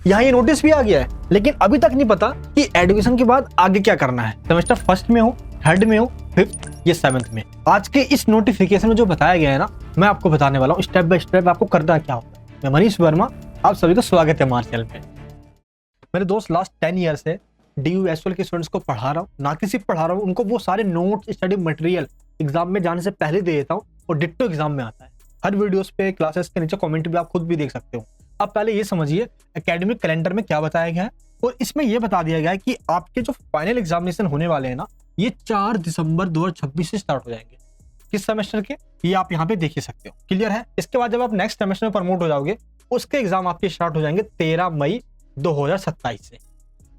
यहाँ ये नोटिस भी आ गया है, लेकिन अभी तक नहीं पता कि एडमिशन के बाद आगे क्या करना है, सेमेस्टर फर्स्ट में हो, थर्ड में हो, फिफ्थ या सेवंथ में। आज के इस नोटिफिकेशन में जो बताया गया है ना, मैं आपको बताने वाला हूँ स्टेप बाय स्टेप आपको करना क्या होता है। मैं मनीष वर्मा, आप सभी का स्वागत है हमारे चैनल पे। मेरे दोस्त लास्ट 10 ईयर से DU-SOL के स्टूडेंट्स को पढ़ा रहा हूँ, ना कि सिर्फ पढ़ा रहा हूँ, उनको वो सारे नोट्स, स्टडी मटेरियल एग्जाम में जाने से पहले दे देता हूँ और डिट्टो एग्जाम में आता है। हर वीडियोस पे, क्लासेस के नीचे कमेंट भी आप खुद भी देख सकते हो। अब पहले ये समझिए एकेडमिक कैलेंडर में क्या बताया गया है, और इसमें यह बता दिया गया है कि आपके जो फाइनल एग्जामिनेशन होने वाले हैं ना, ये 4 दिसंबर 2026 से स्टार्ट हो जाएंगे। किस सेमेस्टर के, ये आप यहाँ पे देख ही सकते हो। क्लियर है। इसके बाद जब आप नेक्स्ट सेमेस्टर में प्रमोट हो जाओगे, उसके एग्जाम आपके स्टार्ट हो जाएंगे 13 मई 2027 से।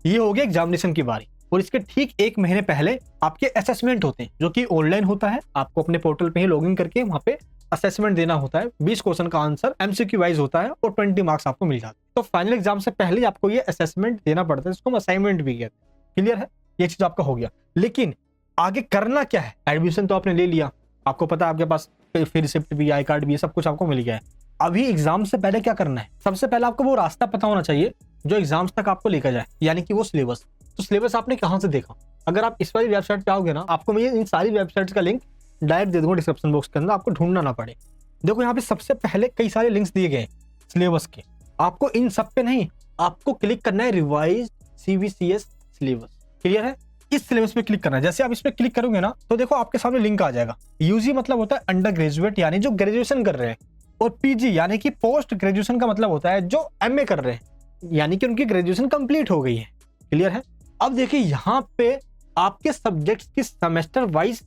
ये हो गया एग्जामिनेशन की बारी। और इसके ठीक एक महीने पहले आपके असेसमेंट होते हैं, जो कि ऑनलाइन होता है। आपको अपने पोर्टल पे ही लॉगिन करके वहां पे असेसमेंट देना होता है। 20 क्वेश्चन का आंसर MCQ वाइज होता है और 20 मार्क्स आपको मिल जाते हैं। तो फाइनल एग्जाम से पहले आपको ये असेसमेंट देना पड़ता है, जिसको हम असाइनमेंट भी कहते हैं। क्लियर है, ये चीज आपका हो गया। लेकिन आगे करना क्या है? एडमिशन तो आपने ले लिया, आपको पता है आपके पास फिर रिसिप्ट भी, आई कार्ड भी, सब कुछ आपको मिल गया है। अभी एग्जाम से पहले क्या करना है? सबसे पहले आपको वो रास्ता पता होना चाहिए जो एग्जाम्स तक आपको लेकर जाए, यानी कि वो सिलेबस। तो सिलेबस आपने कहाँ से देखा? अगर आप इस वाली वेबसाइट पे आओगे ना, आपको मैं इन सारी वेबसाइट्स का लिंक डायरेक्ट दे दूंगा डिस्क्रिप्शन बॉक्स के अंदर, आपको ढूंढना ना पड़े। देखो यहाँ पे सबसे पहले कई सारे लिंक्स दिए गए सिलेबस के। आपको इन सब पे नहीं, आपको क्लिक करना है रिवाइज CBCS सिलेबस। क्लियर है, इस सिलेबस पे क्लिक करना है। जैसे आप इस पे क्लिक करोगे ना, तो देखो आपके सामने लिंक आ जाएगा। UG मतलब होता है अंडर ग्रेजुएट, यानी जो ग्रेजुएशन कर रहे हैं, और PG यानी कि पोस्ट ग्रेजुएशन का मतलब होता है जो MA कर रहे हैं, यानी कि उनकी ग्रेजुएशन कंप्लीट हो गई है। क्लियर है। अब देखिए यहाँ पे आपके सब्जेक्ट्स की सेमेस्टर वाइज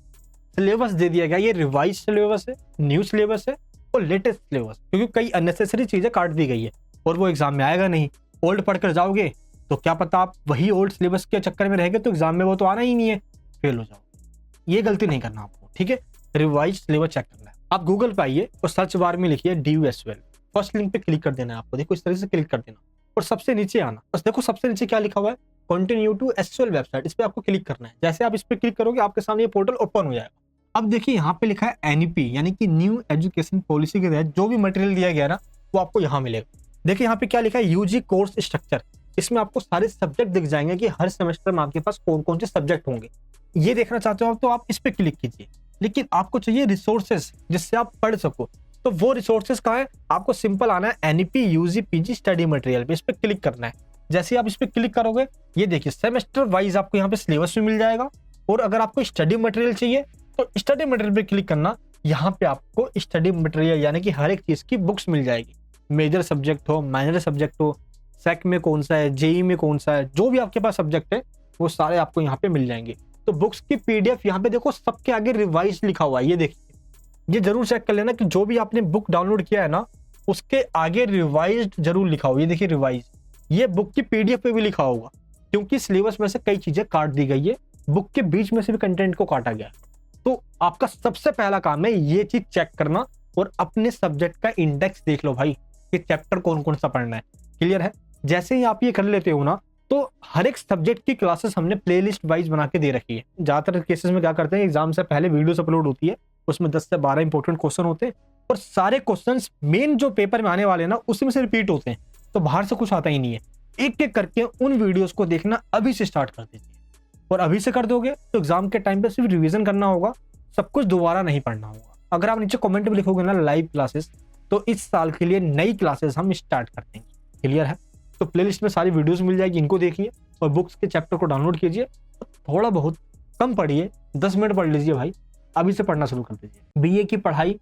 सिलेबस दे दिया गया। ये रिवाइज सिलेबस है, न्यू सिलेबस है और लेटेस्ट सिलेबस, क्योंकि कई अननेसेसरी चीजें काट दी गई है और वो एग्जाम में आएगा नहीं। ओल्ड पढ़कर जाओगे तो क्या पता आप वही ओल्ड सिलेबस के चक्कर में रहेंगे तो एग्जाम में वो तो आना ही नहीं है, फेल हो जाओगे। ये गलती नहीं करना आपको, ठीक है। रिवाइज सिलेबस चेक करना है। आप गूगल पे आइए और सर्च बार में लिखिए DU-SOL, फर्स्ट लिंक पे क्लिक कर देना है आपको। देखो इस तरह से क्लिक कर देना और सबसे नीचे आना। बस देखो सबसे नीचे क्या लिखा हुआ है, कंटिन्यू टू SOL वेबसाइट। इस पे आपको क्लिक करना है। जैसे आप इस पे क्लिक करोगे, आपके सामने ये पोर्टल ओपन हो जाएगा। अब देखिए यहाँ पे लिखा है NEP, यानी कि न्यू एजुकेशन पॉलिसी के तहत जो भी मटेरियल दिया गया ना, वो आपको यहाँ मिलेगा। देखिए यहाँ पे क्या लिखा है, UG कोर्स स्ट्रक्चर। इसमें आपको सारे सब्जेक्ट दिख जाएंगे कि हर सेमेस्टर में आपके पास कौन कौन से सब्जेक्ट होंगे। ये देखना चाहते हो तो आप इस पे क्लिक कीजिए। लेकिन आपको चाहिए रिसोर्सेस जिससे आप पढ़ सको, तो वो रिसोर्सेस कहाँ है? आपको सिंपल आना है NEP UG PG study material पे, इस पे क्लिक करना है। जैसे आप इस पे क्लिक करोगे, ये देखिए सेमेस्टर वाइज आपको यहाँ पे सिलेबस भी मिल जाएगा। और अगर आपको स्टडी मटेरियल चाहिए तो स्टडी मटेरियल पे क्लिक करना। यहाँ पे आपको स्टडी मटेरियल यानी कि हर एक चीज की बुक्स मिल जाएगी। मेजर सब्जेक्ट हो, माइनर सब्जेक्ट हो, सेक में कौन सा है, JEE में कौन सा है, जो भी आपके पास सब्जेक्ट है वो सारे आपको यहाँ पे मिल जाएंगे। तो बुक्स की PDF यहाँ पे देखो सबके आगे रिवाइज लिखा हुआ है। ये देखिए, ये जरूर चेक कर लेना कि जो भी आपने बुक डाउनलोड किया है ना, उसके आगे रिवाइज्ड जरूर लिखा हो। ये देखिए रिवाइज, ये बुक की PDF पे भी लिखा होगा, क्योंकि सिलेबस में से कई चीजें काट दी गई है, बुक के बीच में से भी कंटेंट को काटा गया। तो आपका सबसे पहला काम है ये चीज चेक करना और अपने सब्जेक्ट का इंडेक्स देख लो भाई कि चैप्टर कौन कौन सा पढ़ना है। क्लियर है। जैसे ही आप ये कर लेते हो ना, तो हर एक सब्जेक्ट की क्लासेस हमने प्लेलिस्ट वाइज बना के दे रखी है। ज्यादातर केसेस में क्या करते हैं, एग्जाम से पहले वीडियोस अपलोड होती है, उसमें 10 से 12 इंपॉर्टेंट क्वेश्चन होते हैं और सारे क्वेश्चंस मेन जो पेपर में आने वाले हैं ना, उसी में से रिपीट होते हैं, तो बाहर से कुछ आता ही नहीं है। एक एक करके उन वीडियोस को देखना अभी से स्टार्ट कर दीजिए, और अभी से कर दोगे तो एग्जाम के टाइम पे सिर्फ रिवीजन करना होगा, सब कुछ दोबारा नहीं पढ़ना होगा। अगर आप नीचे कमेंट में लिखोगे ना लाइव क्लासेस, तो इस साल के लिए नई क्लासेस हम स्टार्ट कर देंगे। क्लियर है। तो प्लेलिस्ट में सारी वीडियोस मिल जाएगी, इनको देखिए और बुक्स के चैप्टर को डाउनलोड कीजिए। थोड़ा बहुत कम पढ़िए, 10 मिनट पढ़ लीजिए भाई, अभी से पढ़ना शुरू कर दीजिए। BA की पढ़ाई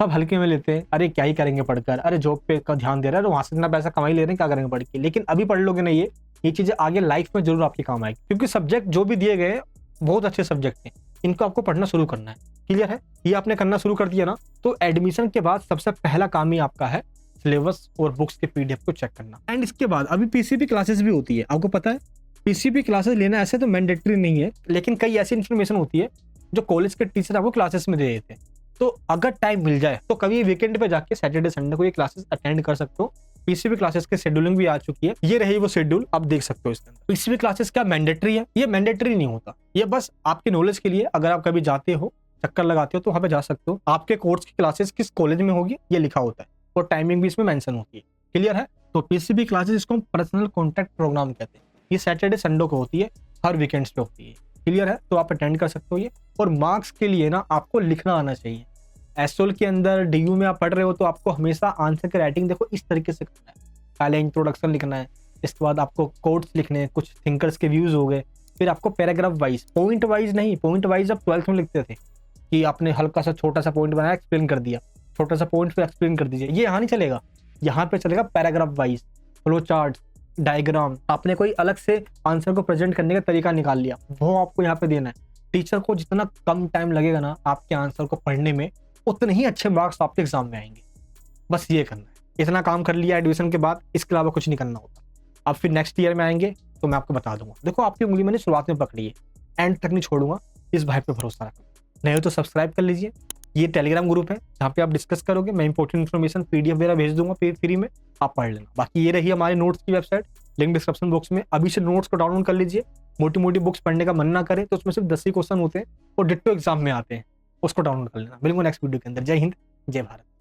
सब हल्के में लेते हैं, अरे क्या ही करेंगे पढ़कर, अरे जॉब पे का ध्यान दे रहा है, वहां से इतना पैसा कमाई ले रहे हैं, क्या करेंगे पढ़ के। लेकिन अभी पढ़ लोगे ना, ये चीजें आगे लाइफ में जरूर आपके काम आएगी, क्योंकि सब्जेक्ट जो भी दिए गए बहुत अच्छे सब्जेक्ट हैं, इनको आपको पढ़ना शुरू करना है। क्लियर है। ये आपने करना शुरू कर दिया ना, तो एडमिशन के बाद सबसे पहला काम ही आपका है सिलेबस और बुक्स के PDF को चेक करना। एंड इसके बाद अभी PCP क्लासेस भी होती है। आपको पता है PCP क्लासेस लेना ऐसे तो मैंडेटरी नहीं है, लेकिन कई ऐसी इन्फॉर्मेशन होती है जो कॉलेज के टीचर आपको क्लासेस में दे देते हैं। तो अगर टाइम मिल जाए तो कभी वीकेंड पे जाके सैटरडे संडे को ये क्लासेस अटेंड कर सकते हो। PCP क्लासेस की शेड्यूलिंग भी आ चुकी है, ये रही वो शेड्यूल, आप देख सकते हो इसके अंदर। PCP क्लासेस क्या मैंडेटरी है? ये मैंडेटरी नहीं होता, ये बस आपके नॉलेज के लिए। अगर आप कभी जाते हो, चक्कर लगाते हो, तो वहां पे जा सकते हो। आपके कोर्स की क्लासेस किस कॉलेज में होगी ये लिखा होता है और टाइमिंग भी इसमें मेंशन होती है। क्लियर है। तो पीसीबी क्लासेस इसको हम पर्सनल कॉन्टैक्ट प्रोग्राम कहते हैं। ये सैटरडे संडे को होती है, हर वीकेंड्स पे होती है। क्लियर है? तो आप अटेंड कर सकते हो ये। और मार्क्स के लिए ना आपको लिखना आना चाहिए। एसओल के अंदर डीयू में आप पढ़ रहे हो तो आपको हमेशा आंसर की राइटिंग देखो इस तरीके से करना है। पहले इंट्रोडक्शन लिखना है, इसके बाद आपको कोट्स लिखने हैं, कुछ थिंकर्स के व्यूज हो गए, फिर आपको पैराग्राफ वाइज, पॉइंट वाइज नहीं, पॉइंट वाइज आप 12th में लिखते थे कि आपने हल्का सा छोटा सा पॉइंट बनाया, एक्सप्लेन कर दिया, छोटा सा पॉइंट फिर एक्सप्लेन कर दीजिए। ये यहाँ नहीं चलेगा, यहाँ पे चलेगा paragraph wise, flow chart, diagram. आपने कोई अलग से आंसर को प्रेजेंट करने का तरीका निकाल लिया, वो आपको यहाँ पे देना है। टीचर को जितना कम टाइम लगेगा ना आपके आंसर को पढ़ने में, उतने ही अच्छे मार्क्स आपके एग्जाम में आएंगे। बस ये करना है। इतना काम कर लिया एडमिशन के बाद, इसके अलावा कुछ नहीं करना होता। अब फिर नेक्स्ट ईयर में आएंगे तो मैं आपको बता दूंगा। देखो आपकी उंगली मैंने शुरुआत में पकड़ी है, एंड तक नहीं छोड़ूंगा, इस भाई पे भरोसा रखो। नहीं हो तो सब्सक्राइब कर लीजिए। ये टेलीग्राम ग्रुप है जहाँ पे आप डिस्कस करोगे, मैं इंपॉर्टेंट इन्फॉर्मेशन पीडीएफ वगैरह भेज दूंगा फ्री में, आप पढ़ लेना। बाकी ये रही हमारे नोट्स की वेबसाइट, लिंक डिस्क्रिप्शन बॉक्स में। अभी से नोट्स को डाउनलोड कर लीजिए। मोटी मोटी बुक्स पढ़ने का मन ना करे तो उसमें सिर्फ 10 ही क्वेश्चन होते हैं और डिट्टो एग्जाम में आते हैं, उसको डाउनलोड कर लेना। मिलूंगा नेक्स्ट वीडियो के अंदर। जय हिंद, जय भारत।